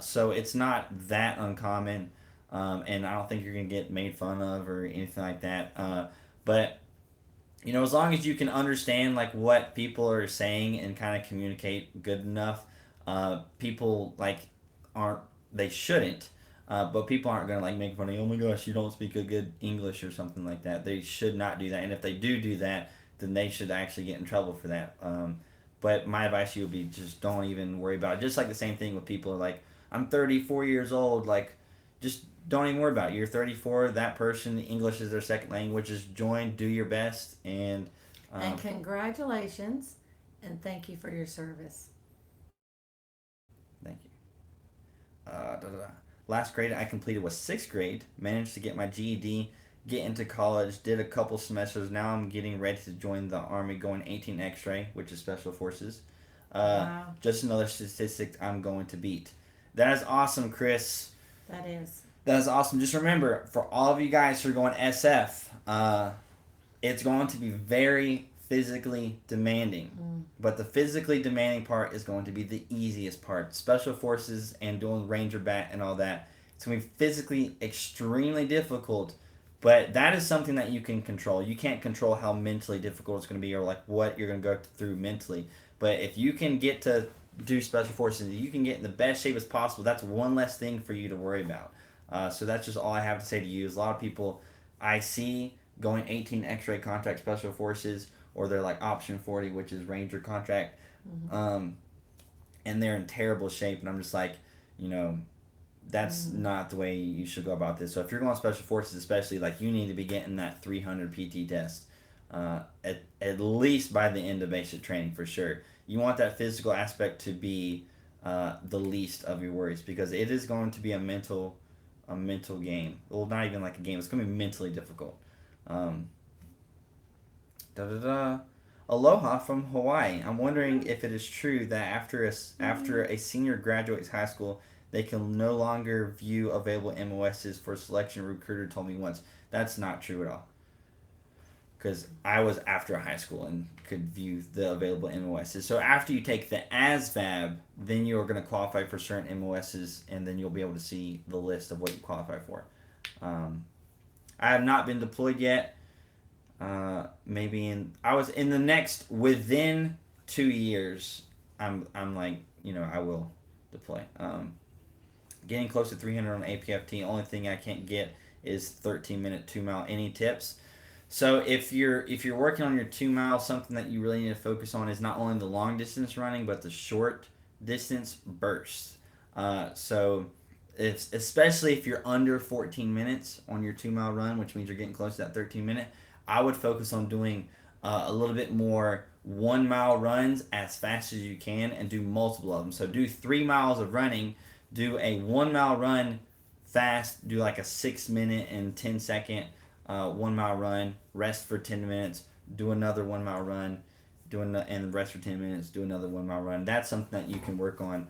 So it's not that uncommon, and I don't think you're gonna get made fun of or anything like that. But as long as you can understand like what people are saying and kind of communicate good enough, people like aren't they shouldn't. But people aren't gonna like make fun of you. Oh my gosh, you don't speak a good English or something like that. They should not do that. And if they do that, then they should actually get in trouble for that. But my advice to you would be just don't even worry about it. Just like the same thing with people like I'm 34 years old. Like just don't even worry about it. You're 34. That person, English is their second language. Just join, do your best, and And um, congratulations, and thank you for your service. thank you. Da, da, da. Last grade I completed was sixth grade. Managed to get my GED, get into college. Did a couple semesters. Now I'm getting ready to join the army, going 18 X-ray, which is special forces. Wow, Just another statistic I'm going to beat. That is awesome, Chris. that is. That is awesome. Just remember, for all of you guys who are going SF, it's going to be very physically demanding. Mm. But the physically demanding part is going to be the easiest part. Special forces and doing Ranger Bat and all that. It's going to be physically extremely difficult, but that is something that you can control. You can't control how mentally difficult it's going to be or like what you're going to go through mentally. But if you can get to do special forces, you can get in the best shape as possible. That's one less thing for you to worry about. So that's just all I have to say to you. Is a lot of people I see going 18 X-ray contract special forces, or they're like option 40, which is Ranger contract, Mm-hmm. um, and they're in terrible shape. And I'm just like, you know, that's Mm-hmm. not the way you should go about this. So if you're going special forces, especially, like you need to be getting that 300 PT test, at least by the end of basic training for sure. You want that physical aspect to be the least of your worries, because it is going to be a mental game. Well, not even like a game. It's going to be mentally difficult. Um, Da da da. Aloha from Hawaii. I'm wondering if it is true that after a senior graduates high school, they can no longer view available MOSs for selection. Recruiter told me once. That's not true at all. Because I was after high school and could view the available MOSs. So after you take the ASVAB, then you're going to qualify for certain MOSs, and then you'll be able to see the list of what you qualify for. Um, I have not been deployed yet. Maybe I was in the next within 2 years. I'm like I will deploy. Getting close to 300 on APFT. Only thing I can't get is 13-minute 2 mile. Any tips? So if you're working on your 2 miles, something that you really need to focus on is not only the long distance running but the short distance bursts. So it's especially if you're under 14 minutes on your 2 mile run, which means you're getting close to that 13 minute. I would focus on doing a little bit more 1 mile runs as fast as you can and do multiple of them. So do 3 miles of running, do a 1 mile run fast, do like a 6 minute and 10 second 1 mile run, rest for 10 minutes, do another 1 mile run, and rest for 10 minutes, do another 1 mile run. That's something that you can work on.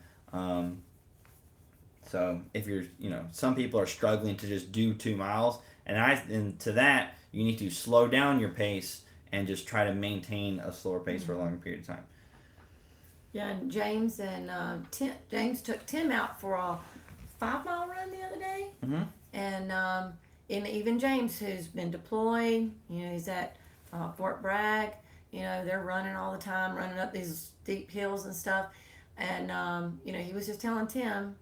So if you're, some people are struggling to just do 2 miles, and to that you need to slow down your pace and just try to maintain a slower pace for a longer period of time. Yeah, and James took Tim out for a 5 mile run the other day, Mm-hmm. and even James, who's been deployed, he's at Fort Bragg. They're running all the time, running up these steep hills and stuff, and he was just telling Tim,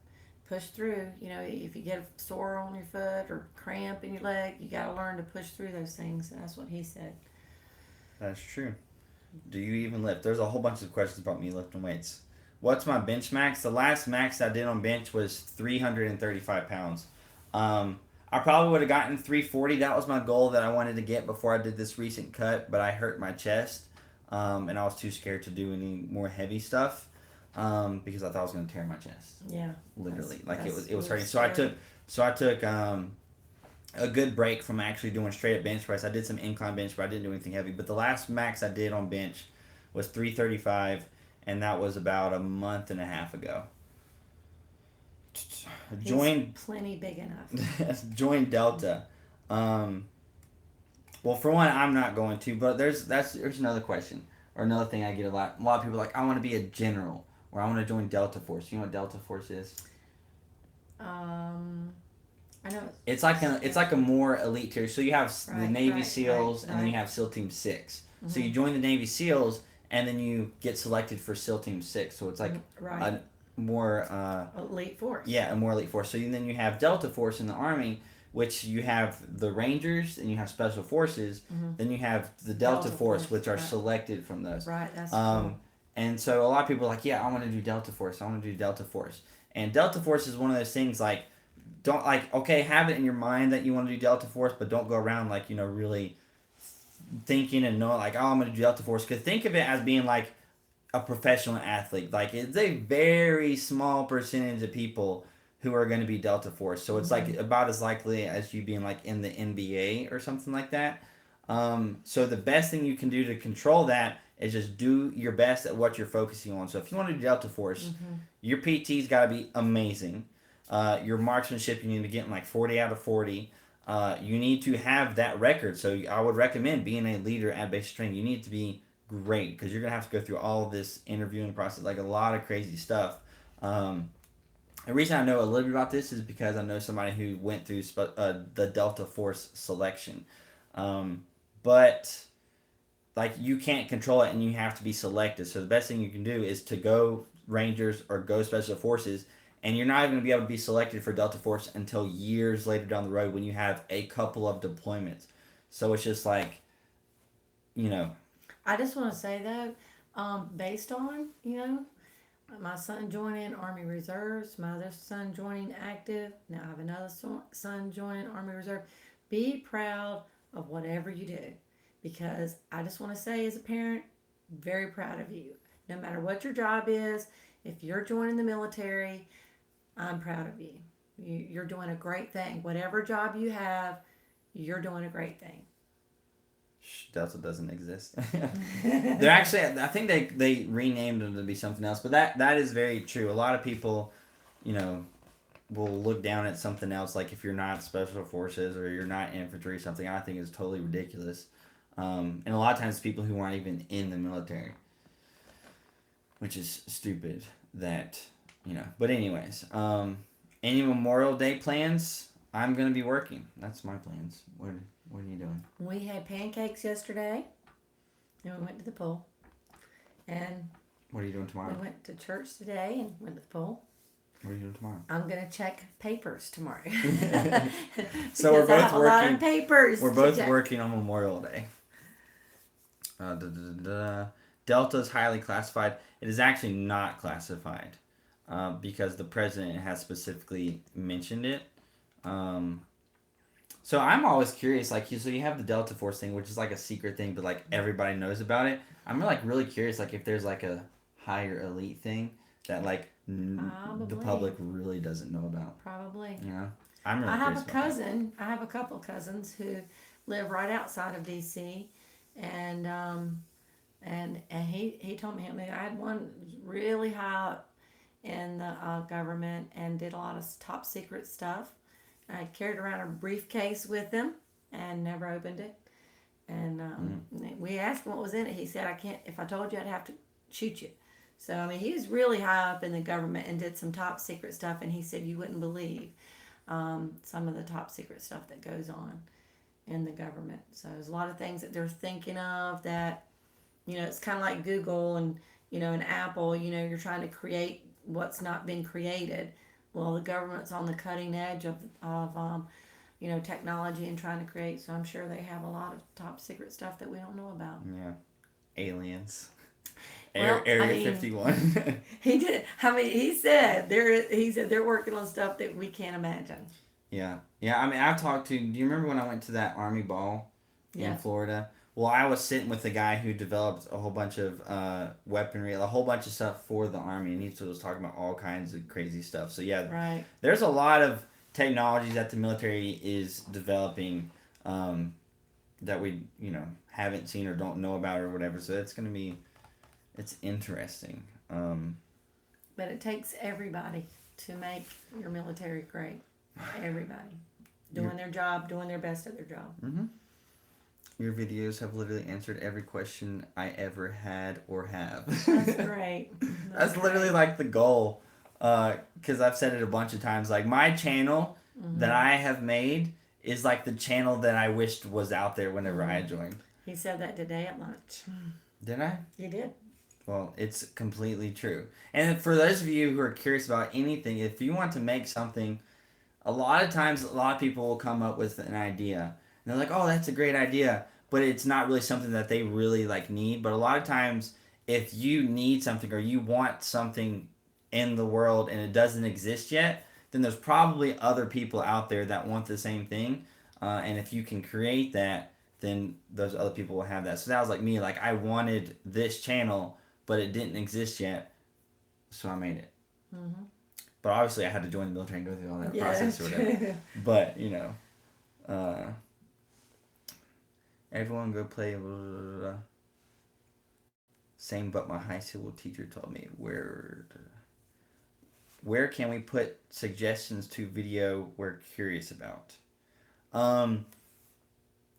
push through. If you get a sore on your foot or cramp in your leg, you got to learn to push through those things. And that's what he said. That's true. Do you even lift? There's a whole bunch of questions about me lifting weights. What's my bench max? The last max I did on bench was 335 pounds. I probably would have gotten 340. That was my goal that I wanted to get before I did this recent cut, but I hurt my chest, and I was too scared to do any more heavy stuff because I thought I was going to tear my chest. Yeah, literally, it was hurting. So I took a good break from actually doing straight up bench press. I did some incline bench, but I didn't do anything heavy. But the last max I did on bench was 335, and that was about a month and a half ago. He's plenty big enough. Join Delta. Well, for one, I'm not going to, but there's another question or another thing I get a lot. A lot of people are like, I want to be a general, or I want to join Delta Force. You know what Delta Force is? I know it's like a more elite tier. So you have the Navy SEALs, and then you have SEAL Team 6. Mm-hmm. So you join the Navy SEALs, and then you get selected for SEAL Team 6. So it's like a more elite force. Yeah, a more elite force. So then you have Delta Force in the Army, which you have the Rangers, and you have Special Forces. Mm-hmm. Then you have the Delta Force, which are selected from those. Right. That's cool. And so a lot of people are like, yeah, I want to do Delta Force. I want to do Delta Force. And Delta Force is one of those things like, don't have it in your mind that you want to do Delta Force, but don't go around really thinking and knowing oh, I'm going to do Delta Force. Because think of it as being like a professional athlete. Like it's a very small percentage of people who are going to be Delta Force. So it's like about as likely as you being like in the NBA or something like that. So the best thing you can do to control that is just do your best at what you're focusing on. So if you want to do Delta Force, your PT's got to be amazing. Your marksmanship, you need to get in 40 out of 40. You need to have that record. So I would recommend being a leader at basic training. You need to be great because you're going to have to go through all of this interviewing process, a lot of crazy stuff. The reason I know a little bit about this is because I know somebody who went through the Delta Force selection. But you can't control it and you have to be selected. So the best thing you can do is to go Rangers or go Special Forces. And you're not even going to be able to be selected for Delta Force until years later down the road when you have a couple of deployments. So it's just I just want to say though, based on, my son joining Army Reserves, my other son joining active, now I have another son joining Army Reserve. Be proud of whatever you do, because I just want to say as a parent, very proud of you. No matter what your job is, if you're joining the military, I'm proud of you. You're doing a great thing. Whatever job you have, you're doing a great thing. Delta doesn't exist. They're actually, I think they renamed them to be something else, but that is very true. A lot of people, will look down at something else, like if you're not Special Forces or you're not infantry or something. I think is totally ridiculous. And a lot of times people who aren't even in the military, which is stupid that, But anyways, any Memorial Day plans? I'm going to be working. That's my plans. What are you doing? We had pancakes yesterday, and we went to the pool. And what are you doing tomorrow? We went to church today and went to the pool. What are you doing tomorrow? I'm gonna check papers tomorrow. So we're Because I both have a lot of working. papers We're to both check. working on Memorial Day. Delta is highly classified. It is actually not classified because the president has specifically mentioned it. Um, so I'm always curious, like so you have the Delta Force thing, which is like a secret thing, but like everybody knows about it. I'm like really curious, like if there's like a higher elite thing that like the Probably. public really doesn't know about. Probably. You know, I'm I really have a curious about that. cousin. I have a couple cousins who live right outside of DC, and he told me. I mean, I had one really high up in the government and did a lot of top secret stuff. I carried around a briefcase with him and never opened it. And Mm. we asked him what was in it. He said, "I can't. If I told you, I'd have to shoot you." So I mean, he was really high up in the government and did some top secret stuff. And he said you wouldn't believe some of the top secret stuff that goes on in the government. So there's a lot of things that they're thinking of that it's kind of like Google and and Apple. You're trying to create what's not been created. Well, the government's on the cutting edge of technology and trying to create. So I'm sure they have a lot of top secret stuff that we don't know about. Yeah, aliens. Well, I Area mean, 51. he did. I mean, he said they're working on stuff that we can't imagine. Yeah. Yeah, I mean, I've talked to. Do you remember when I went to that Army ball in Yes. Florida? Well, I was sitting with the guy who developed a whole bunch of weaponry, a whole bunch of stuff for the Army, and he was talking about all kinds of crazy stuff. So, yeah, Right. there's a lot of technologies that the military is developing that we, haven't seen or don't know about or whatever. So, it's interesting. But it takes everybody to make your military great. Everybody doing their job, doing their best at their job. Mm-hmm. Your videos have literally answered every question I ever had or have. That's great. That's literally like the goal. Because I've said it a bunch of times. Like, my channel that Mm-hmm. I have made is like the channel that I wished was out there whenever I Mm-hmm. joined. He said that today at lunch. Did I? You did. Well, it's completely true. And for those of you who are curious about anything, if you want to make something, a lot of times, a lot of people will come up with an idea. And they're like, oh, that's a great idea. But it's not really something that they really like need. But a lot of times, if you need something or you want something in the world and it doesn't exist yet, then there's probably other people out there that want the same thing. And if you can create that, then those other people will have that. So that was like me. Like, I wanted this channel, but it didn't exist yet. So I made it. Mm-hmm. But obviously, I had to join the military and go through all that Yeah. process or whatever. But uh, everyone go play. Blah, blah, blah. Same, but my high school teacher told me where can we put suggestions to video we're curious about. Um,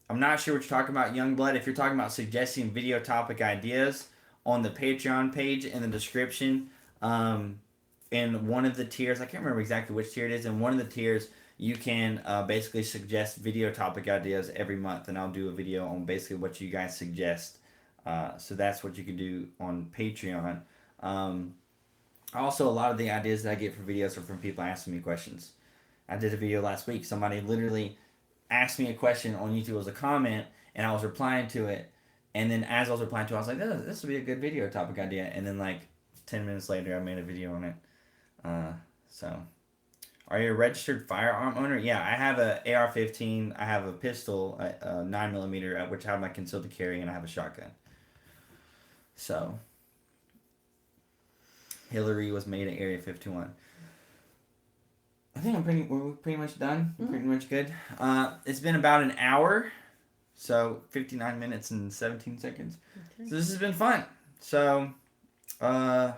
I'm not sure what you're talking about, Youngblood. If you're talking about suggesting video topic ideas on the Patreon page in the description, in one of the tiers, I can't remember exactly which tier it is. In one of the tiers, you can basically suggest video topic ideas every month, and I'll do a video on basically what you guys suggest. So that's what you can do on Patreon. Also, a lot of the ideas that I get for videos are from people asking me questions. I did a video last week. Somebody literally asked me a question on YouTube as a comment, and I was replying to it. And then as I was replying to it, I was like, oh, this would be a good video topic idea. And then like 10 minutes later, I made a video on it. So, are you a registered firearm owner? Yeah, I have a AR-15. I have a pistol, a 9mm, which I have my concealed carry, and I have a shotgun. So, Hillary was made at Area 51. I think we're pretty much done. We're pretty much good. It's been about an hour, so 59 minutes and 17 seconds. Okay. So this has been fun. So, how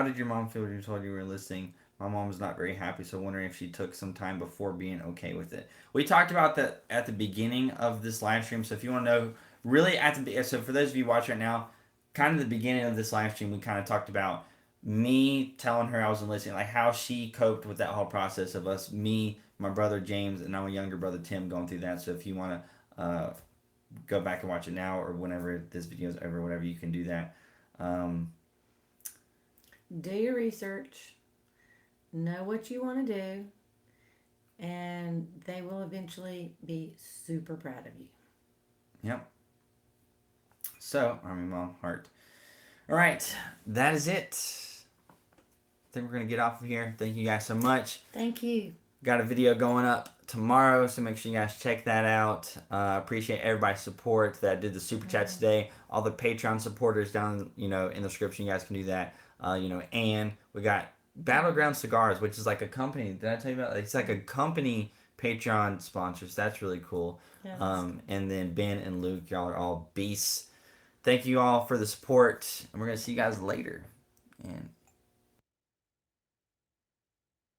did your mom feel when you told you were listening? My mom was not very happy, so wondering if she took some time before being okay with it. We talked about that at the beginning of this live stream, so if you want to know, really so for those of you watching right now, kind of the beginning of this live stream, we kind of talked about me telling her I wasn't listening, like how she coped with that whole process of us, me, my brother James, and now my younger brother Tim going through that. So if you want to go back and watch it now or whenever this video is over, whatever, you can do that. Do your research. know what you want to do, and they will eventually be super proud of you. Yep. So, Army Mom Heart. All right, that is it. I think we're gonna get off of here. Thank you guys so much. Thank you. Got a video going up tomorrow, so make sure you guys check that out. Appreciate everybody's support that did the super chat today. All the Patreon supporters down, in the description, you guys can do that. And we got Battleground Cigars, which is like a company. Did I tell you about? It's like a company Patreon sponsors. That's really cool. Yeah, that's cool. And then Ben and Luke, y'all are all beasts. Thank you all for the support, and we're gonna see you guys later. And